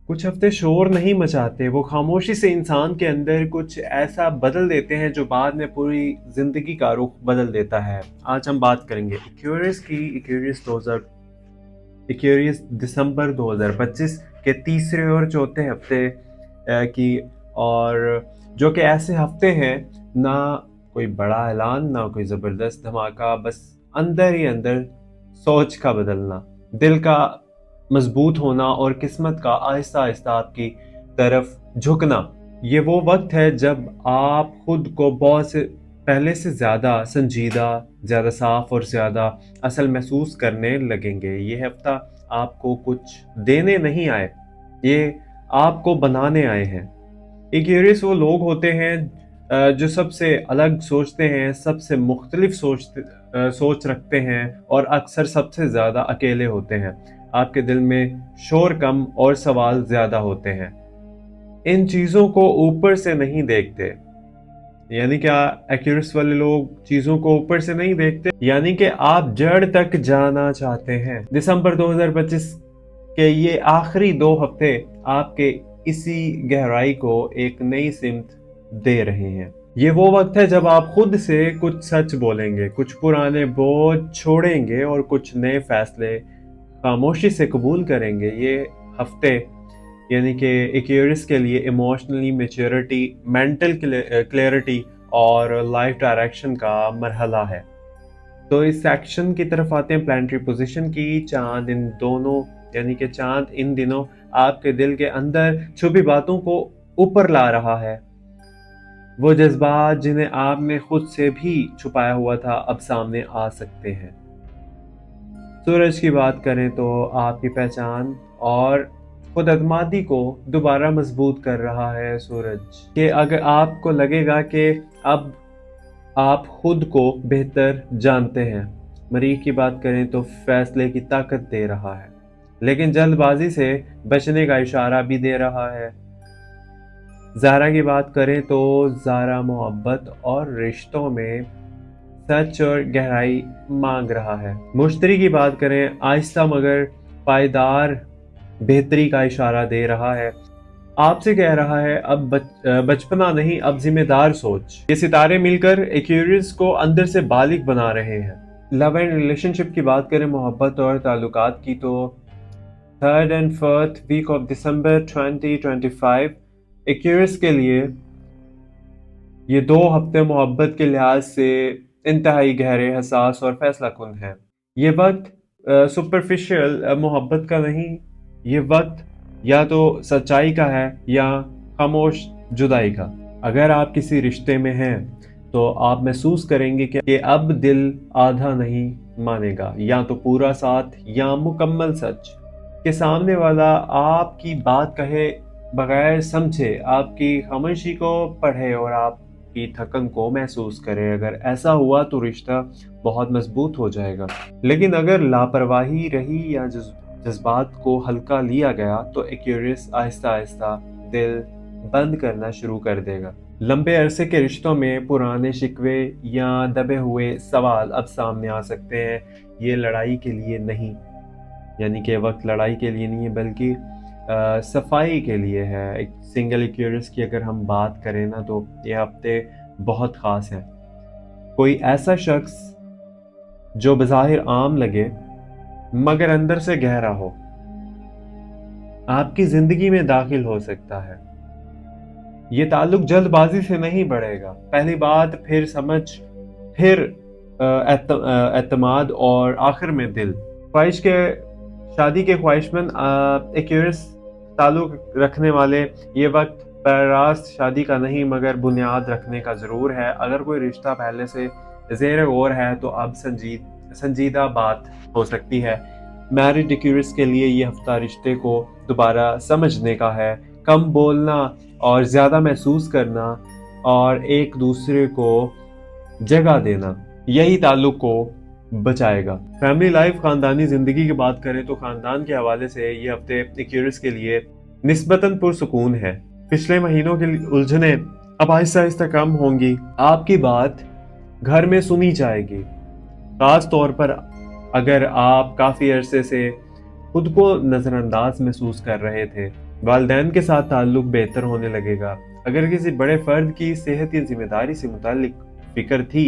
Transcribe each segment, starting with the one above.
कुछ हफ्ते शोर नहीं मचाते, वो खामोशी से इंसान के अंदर कुछ ऐसा बदल देते हैं जो बाद में पूरी जिंदगी का रुख बदल देता है। आज हम बात करेंगे इक्यूरियस की। इक्यूरियस दिसंबर 2025 के तीसरे और चौथे हफ्ते की। और जो कि ऐसे हफ्ते हैं, ना कोई बड़ा ऐलान ना कोई ज़बरदस्त धमाका, बस अंदर ही अंदर सोच का बदलना, दिल का मजबूत होना और किस्मत का आहिस्ता आहिस्ता आपकी तरफ झुकना। ये वो वक्त है जब आप खुद को बहुत से पहले से ज़्यादा संजीदा, ज़्यादा साफ और ज़्यादा असल महसूस करने लगेंगे। ये हफ्ता आपको कुछ देने नहीं आए, ये आपको बनाने आए हैं। क्यूरियस वो लोग होते हैं जो सबसे अलग सोचते हैं, सबसे मुख्तलिफ सोच रखते हैं और अक्सर सबसे ज़्यादा अकेले होते हैं। आपके दिल में शोर कम और सवाल ज़्यादा होते हैं। इन चीज़ों को ऊपर से नहीं देखते। यानी क्या? एक्यूरियस वाले लोग चीज़ों को ऊपर से नहीं देखते, यानी कि आप जड़ तक जाना चाहते हैं। दिसंबर 2025 के ये आखिरी 2 हफ्ते आपके इसी गहराई को एक नई सिमत दे रहे हैं। ये वो वक्त है जब आप खुद से कुछ सच बोलेंगे, कुछ पुराने बोझ छोड़ेंगे और कुछ नए फैसले खामोशी से कबूल करेंगे। ये हफ्ते यानी कि एक्यूरियस के लिए इमोशनली मैच्योरिटी, मेंटल क्लैरिटी और लाइफ डायरेक्शन का मरहला है। तो इस सेक्शन की तरफ आते हैं प्लानिटरी पोजीशन की। चांद इन दोनों यानी कि चांद इन दिनों आपके दिल के अंदर छुपी बातों को ऊपर ला रहा है। वो जज्बात जिन्हें आपने खुद से भी छुपाया हुआ था अब सामने आ सकते हैं। सूरज की बात करें तो आपकी पहचान और खुद एतमादी को दोबारा मजबूत कर रहा है सूरज। कि अगर आपको लगेगा कि अब आप खुद को बेहतर जानते हैं। मरीख की बात करें तो फैसले की ताकत दे रहा है, लेकिन जल्दबाजी से बचने का इशारा भी दे रहा है। ज़ारा की बात करें तो ज़ारा मोहब्बत और रिश्तों में सच और गहराई मांग रहा है। मुश्तरी की बात करें, आहिस्ता मगर पायदार बेहतरी का इशारा दे रहा है। आपसे कह रहा है अब बचपना नहीं, अब जिम्मेदार सोच। ये सितारे मिलकर एक्यूरियस को अंदर से बालिग बना रहे हैं। लव एंड रिलेशनशिप की बात करें, मोहब्बत और ताल्लुकात की, तो 3rd and 4th week of दिसंबर 2025 एक्यूरियस के लिए ये 2 हफ्ते मोहब्बत के लिहाज से इंतहाई गहरे, हसास और फैसला कुन है। ये वक्त सुपरफिशियल मोहब्बत का नहीं, ये वक्त या तो सच्चाई का है या खामोश जुदाई का। अगर आप किसी रिश्ते में हैं तो आप महसूस करेंगे कि अब दिल आधा नहीं मानेगा, या तो पूरा साथ या मुकम्मल सच। कि सामने वाला आपकी बात कहे बगैर समझे, आपकी खामोशी को पढ़े और आपकी थकन को महसूस करे। अगर ऐसा हुआ तो रिश्ता बहुत मजबूत हो जाएगा। लेकिन अगर लापरवाही रही या जज्बात को हल्का लिया गया तो एक्यूरियस आहिस्ता आहिस्ता दिल बंद करना शुरू कर देगा। लंबे अरसे के रिश्तों में पुराने शिकवे या दबे हुए सवाल अब सामने आ सकते हैं। ये लड़ाई के लिए नहीं, यानी कि वक्त लड़ाई के लिए नहीं है, बल्कि सफाई के लिए है। एक सिंगल एक्यूरियस की अगर हम बात करें ना, तो ये हफ्ते बहुत ख़ास है। कोई ऐसा शख्स जो बज़ाहिर आम लगे मगर अंदर से गहरा हो, आपकी ज़िंदगी में दाखिल हो सकता है। ये ताल्लुक जल्दबाजी से नहीं बढ़ेगा। पहली बात, फिर समझ, फिर एतमाद और आखिर में दिल। ख्वाहिश के शादी के ख्वाहिशमंद एक्यूरियस ताल्लुक रखने वाले, ये वक्त बरास्त शादी का नहीं मगर बुनियाद रखने का ज़रूर है। अगर कोई रिश्ता पहले से ज़ेर गौर है तो अब संजीदा बात हो सकती है। मैरिड एक्यूरियस के लिए ये हफ्ता रिश्ते को दोबारा समझने का है। कम बोलना और ज़्यादा महसूस करना और एक दूसरे को जगह देना, यही ताल्लुक को बचाएगा। फैमिली लाइफ, खानदानी जिंदगी की बात करें तो खानदान के हवाले से ये हफ्ते एक्यूरियस के लिए निस्बतन पुरसुकून है। पिछले महीनों की उलझने अब आहिस्ता आहिस्ता कम होंगी। आपकी बात घर में सुनी जाएगी, खास तौर पर अगर आप काफ़ी अरसे से خود کو نظر انداز محسوس کر رہے تھے۔ والدین کے ساتھ تعلق بہتر ہونے لگے گا۔ اگر کسی بڑے فرد کی صحت یا ذمہ داری سے متعلق فکر تھی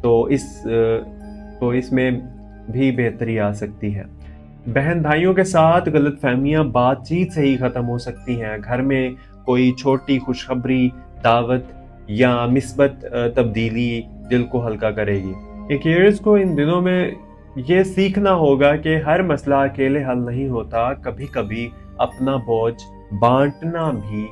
تو اس میں بھی بہتری آ سکتی ہے۔ بہن بھائیوں کے ساتھ غلط فہمیاں بات چیت سے ہی ختم ہو سکتی ہیں۔ گھر میں کوئی چھوٹی خوشخبری، دعوت یا مثبت تبدیلی دل کو ہلکا کرے گی۔ ایکیورس کو ان دنوں میں یہ سیکھنا ہوگا کہ ہر مسئلہ اکیلے حل نہیں ہوتا، کبھی کبھی اپنا بوجھ بانٹنا بھی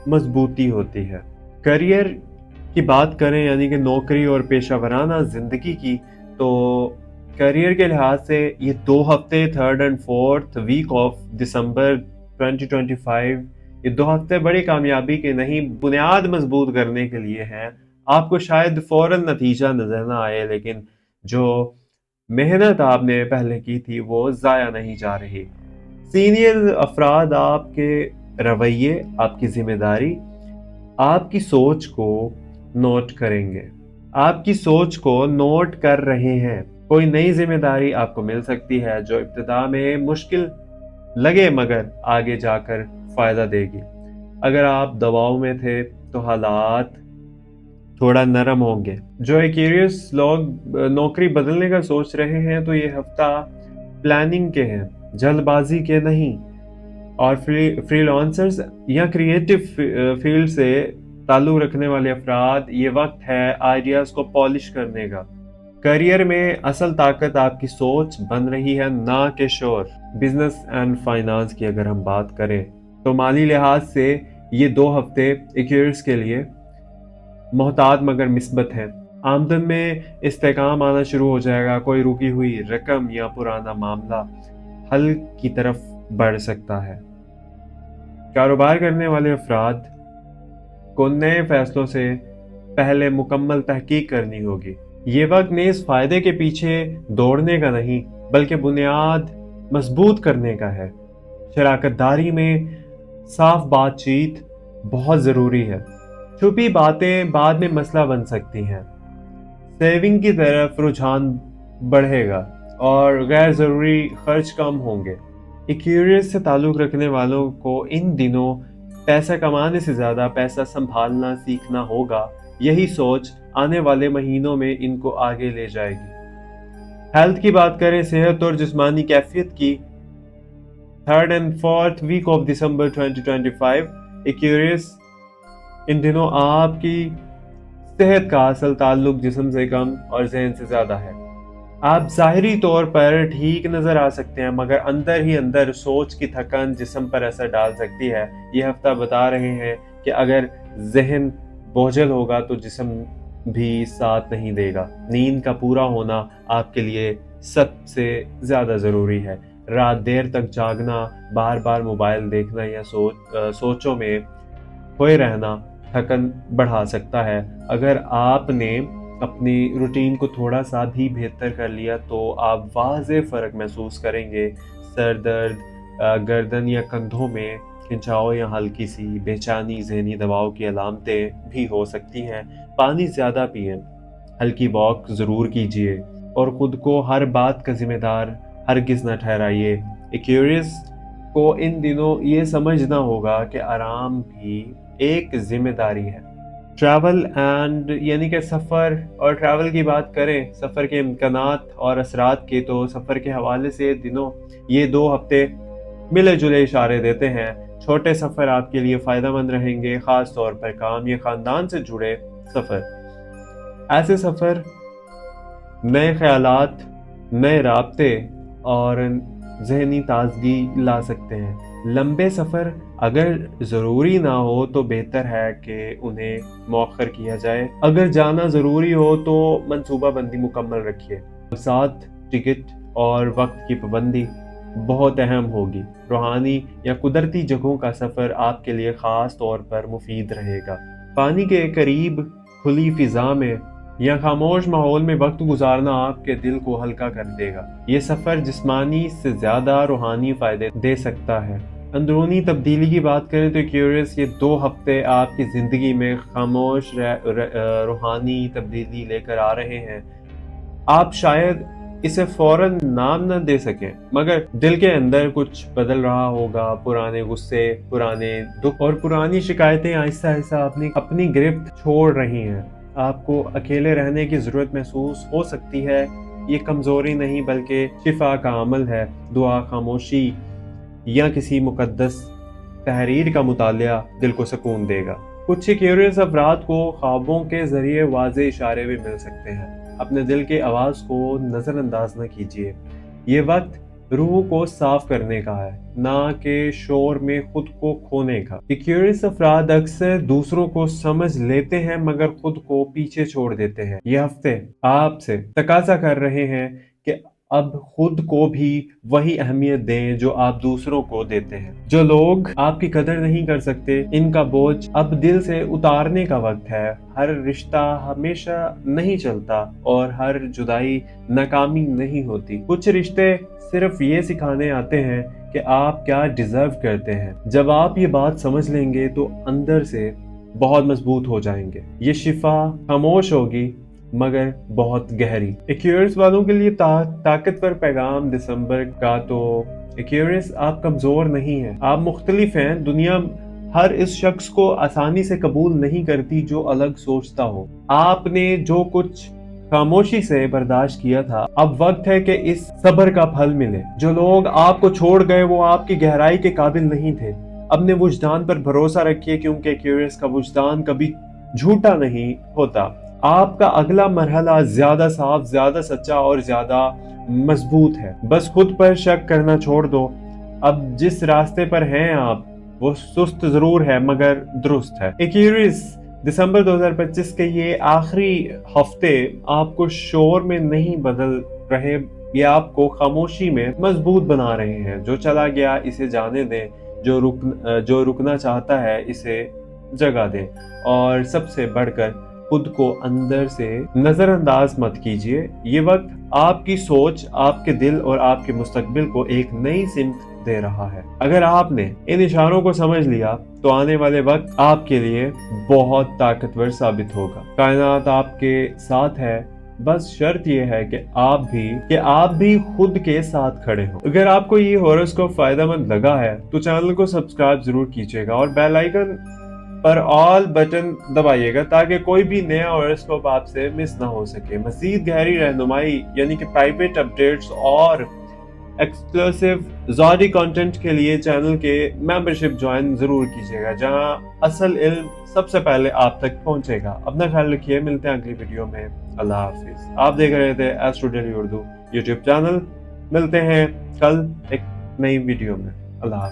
مضبوطی ہوتی ہے۔ کریئر کی بات کریں، یعنی کہ نوکری اور پیشہ ورانہ زندگی کی، تو کریئر کے لحاظ سے یہ 2 ہفتے 3rd and 4th week of دسمبر 2025 یہ 2 ہفتے بڑی کامیابی کے نہیں، بنیاد مضبوط کرنے کے لیے ہیں۔ آپ کو شاید فوراً نتیجہ نظر نہ آئے، لیکن جو محنت آپ نے پہلے کی تھی وہ ضائع نہیں جا رہی۔ سینئر افراد آپ کے رویے، آپ کی ذمہ داری، آپ کی سوچ کو نوٹ کریں گے، آپ کی سوچ کو نوٹ کر رہے ہیں۔ کوئی نئی ذمہ داری آپ کو مل سکتی ہے جو ابتدا میں مشکل لگے مگر آگے جا کر فائدہ دے گی۔ اگر آپ دباؤ میں تھے تو حالات تھوڑا نرم ہوں گے۔ جو ایکیورس لوگ نوکری بدلنے کا سوچ رہے ہیں تو یہ ہفتہ پلاننگ کے ہیں، جلد بازی کے نہیں۔ اور فری لانسرز یا کریٹو فیلڈ سے تعلق رکھنے والے افراد، یہ وقت ہے آئیڈیاز کو پالش کرنے کا۔ کریئر میں اصل طاقت آپ کی سوچ بن رہی ہے، نہ کہ شور۔ بزنس اینڈ فائنانس کی اگر ہم بات کریں تو مالی لحاظ سے یہ 2 ہفتے ایکیورس کے لیے محتاط مگر مثبت ہیں۔ آمدن میں استحکام آنا شروع ہو جائے گا، کوئی رکی ہوئی رقم یا پرانا معاملہ حل کی طرف بڑھ سکتا ہے۔ کاروبار کرنے والے افراد کو نئے فیصلوں سے پہلے مکمل تحقیق کرنی ہوگی۔ یہ وقت نیز فائدے کے پیچھے دوڑنے کا نہیں بلکہ بنیاد مضبوط کرنے کا ہے۔ شراکت داری میں صاف بات چیت بہت ضروری ہے۔ چھپی باتیں بعد میں مسئلہ بن سکتی ہیں۔ سیونگ کی طرف رجحان بڑھے گا اور غیر ضروری خرچ کم ہوں گے۔ ایکیورس سے تعلق رکھنے والوں کو ان دنوں پیسہ کمانے سے زیادہ پیسہ سنبھالنا سیکھنا ہوگا۔ یہی سوچ آنے والے مہینوں میں ان کو آگے لے جائے گی۔ ہیلتھ کی بات کریں، صحت اور جسمانی کیفیت کی 3rd and 4th week of دسمبر 2025 ایکیورس ان دنوں آپ کی صحت کا اصل تعلق جسم سے کم اور ذہن سے زیادہ ہے۔ آپ ظاہری طور پر ٹھیک نظر آ سکتے ہیں مگر اندر ہی اندر سوچ کی تھکن جسم پر اثر ڈال سکتی ہے۔ یہ ہفتہ بتا رہے ہیں کہ اگر ذہن بوجھل ہوگا تو جسم بھی ساتھ نہیں دے گا۔ نیند کا پورا ہونا آپ کے لیے سب سے زیادہ ضروری ہے۔ رات دیر تک جاگنا، بار بار موبائل دیکھنا یا سوچوں میں کھوئے رہنا تھکن بڑھا سکتا ہے۔ اگر آپ نے اپنی روٹین کو تھوڑا سا بھی بہتر کر لیا تو آپ واضح فرق محسوس کریں گے۔ سر درد، گردن یا کندھوں میں کھنچاؤ یا ہلکی سی بے چینی ذہنی دباؤ کی علامتیں بھی ہو سکتی ہیں۔ پانی زیادہ پئیں، ہلکی واک ضرور کیجیے اور خود کو ہر بات کا ذمہ دار ہرگز نہ ٹھہرائیے۔ ایکیورس کو ان دنوں یہ سمجھنا ہوگا کہ آرام بھی ایک ذمہ داری ہے۔ ٹریول اینڈ یعنی کہ سفر اور ٹریول کی بات کریں، سفر کے امکانات اور اثرات کے، تو سفر کے حوالے سے یہ 2 ہفتے ملے جلے اشارے دیتے ہیں۔ چھوٹے سفر آپ کے لیے فائدہ مند رہیں گے، خاص طور پر کام یا خاندان سے جڑے سفر۔ ایسے سفر نئے خیالات، نئے رابطے اور ذہنی تازگی لا سکتے ہیں۔ لمبے سفر اگر ضروری نہ ہو تو بہتر ہے کہ انہیں مؤخر کیا جائے۔ اگر جانا ضروری ہو تو منصوبہ بندی مکمل رکھیے۔ ساتھ ٹکٹ اور وقت کی پابندی بہت اہم ہوگی۔ روحانی یا قدرتی جگہوں کا سفر آپ کے لیے خاص طور پر مفید رہے گا۔ پانی کے قریب، کھلی فضا میں یا خاموش ماحول میں وقت گزارنا آپ کے دل کو ہلکا کر دے گا۔ یہ سفر جسمانی سے زیادہ روحانی فائدے دے سکتا ہے۔ اندرونی تبدیلی کی بات کریں تو ایکیورس یہ 2 ہفتے آپ کی زندگی میں خاموش روحانی تبدیلی لے کر آ رہے ہیں۔ آپ شاید इसे फौरन नाम न दे सकें, मगर दिल के अंदर कुछ बदल रहा होगा। पुराने गुस्से, पुराने दुख और पुरानी शिकायतें आहिस्ता आहिस्ता अपनी गिरफ्त छोड़ रही हैं। आपको अकेले रहने की जरूरत महसूस हो सकती है। ये कमजोरी नहीं बल्कि शिफा का अमल है। दुआ, खामोशी या किसी मुकद्दस तहरीर का मुतालिया दिल को सुकून देगा। कुछ क्यूरियस अफराद को ख्वाबों के जरिए वाज़े इशारे भी मिल सकते हैं। अपने दिल की आवाज़ को नज़रअंदाज न कीजिए। ये वक्त रूह को साफ करने का है, ना कि शोर में खुद को खोने का। क्यूरियस अफराद अक्सर दूसरों को समझ लेते हैं मगर खुद को पीछे छोड़ देते हैं। ये हफ्ते आपसे तकाजा कर रहे हैं कि अब खुद को भी वही अहमियत दें जो आप दूसरों को देते हैं। जो लोग आपकी कदर नहीं कर सकते, इनका बोझ अब दिल से उतारने का वक्त है। हर रिश्ता हमेशा नहीं चलता और हर जुदाई नाकामी नहीं होती। कुछ रिश्ते सिर्फ ये सिखाने आते हैं कि आप क्या डिजर्व करते हैं। जब आप ये बात समझ लेंगे तो अंदर से बहुत मजबूत हो जाएंगे। ये शिफा खामोश होगी मगर बहुत गहरी। एक्यूरियस वालों के लिए ताकतवर पैगाम दिसंबर का। तो एक्यूरियस, आप कमजोर नहीं हैं, आप मुख्तलिफ हैं। दुनिया हर इस शख्स को आसानी से कबूल नहीं करती जो अलग सोचता हो। आपने जो कुछ खामोशी से बर्दाश्त किया था, अब वक्त है कि इस सब्र का फल मिले। जो लोग आपको छोड़ गए वो आपकी गहराई के काबिल नहीं थे। अपने वुजदान पर भरोसा रखिए, क्योंकि एक्यूरियस का वुजदान कभी झूठा नहीं होता। आपका अगला मरहला ज्यादा साफ, ज्यादा सच्चा और ज्यादा मजबूत है। बस खुद पर शक करना छोड़ दो। अब जिस रास्ते पर हैं आप, वो सुस्त जरूर है मगर दुरुस्त है। एक्यूरियस, दिसंबर 2025 के ये आखिरी हफ्ते आपको शोर में नहीं बदल रहे, ये आपको खामोशी में मजबूत बना रहे हैं। जो चला गया इसे जाने दें, जो रुकना चाहता है इसे जगह दें, और सबसे बढ़कर खुद को अंदर से नजरअंदाज मत कीजिए। ये वक्त आपकी सोच, आपके दिल और आपके मुस्तकबिल को एक नई सिमत दे रहा है। अगर आपने इन इशारों को समझ लिया तो आने वाले वक्त आपके लिए बहुत ताकतवर साबित होगा। कायनात आपके साथ है, बस शर्त यह है कि आप भी खुद के साथ खड़े हो। अगर आपको ये हॉरोस्कोप फायदेमंद लगा है तो चैनल को सब्सक्राइब जरूर कीजिएगा और बेल आइकन पर ऑल बटन दबाइएगा ताकि कोई भी नया हॉरोस्कोप आपसे मिस ना हो सके। मजीद गहरी रहनुमाई यानी कि प्राइवेट अपडेट्स और एक्सक्लूसिव ज़ोडी कंटेंट के लिए चैनल के मेंबरशिप ज्वाइन जरूर कीजिएगा, जहां असल इल्म सबसे पहले आप तक पहुंचेगा। अपना ख्याल रखिए, मिलते हैं अगली वीडियो में। अल्लाह हाफिज। आप देख रहे थे astro daily Urdu YouTube channel. मिलते हैं कल एक नई वीडियो में। अल्लाह हाफिज।